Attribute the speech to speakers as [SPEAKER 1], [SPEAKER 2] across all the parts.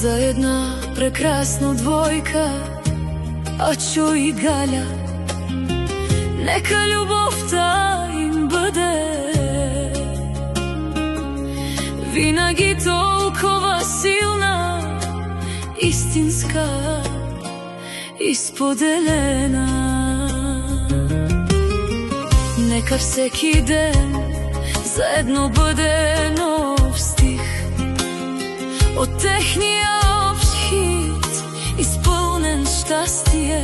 [SPEAKER 1] за една прекрасна двојка, Ачо и Галя. Нека љубовта им биде винаги толкова силна, истинска и споделена. Нека всеки ден заедно биде нов стих од техниот општ хит, исполнен штастие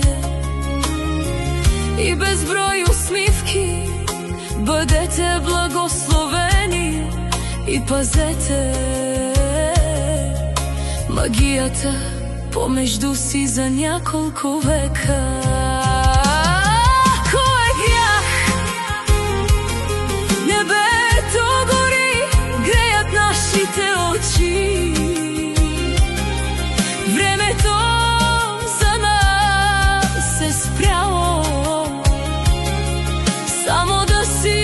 [SPEAKER 1] и безброј усмивки. Бъдете благословени и пазете магијата помежду си за няколку века. Ако е грях, небето гори, грејат нашите очи. Времето за нас се спряло, само да си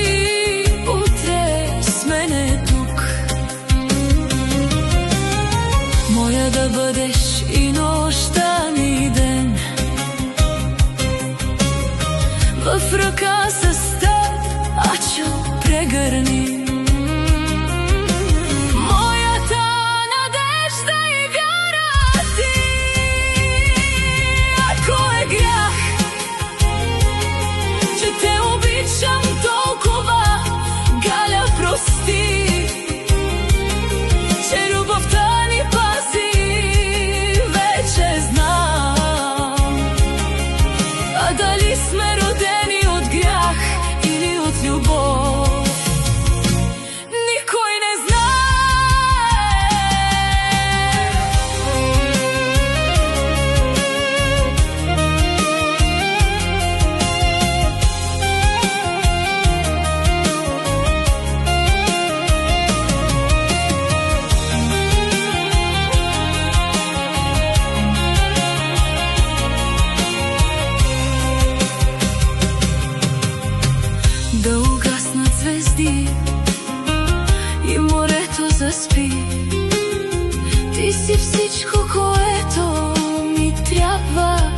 [SPEAKER 1] утре с мене тук. Моја да бъдеш и нощта ми ден, в ръка с теб, Ачо, прегърни. Да угаснат звезди и морето заспи. Ти си всичко, което ми трябва.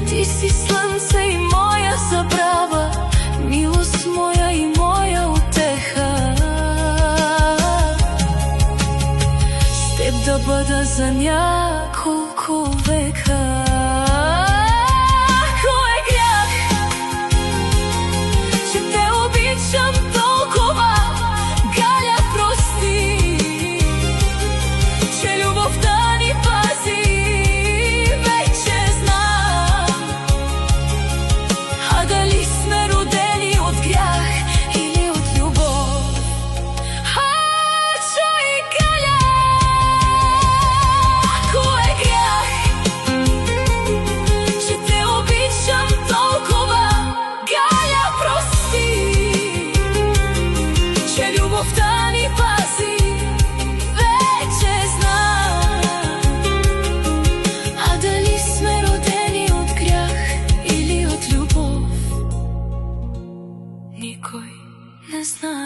[SPEAKER 1] Ти си слънце и моя забрава, милост моя и моя утеха. С теб да бъда за няколко века. Никой не знае.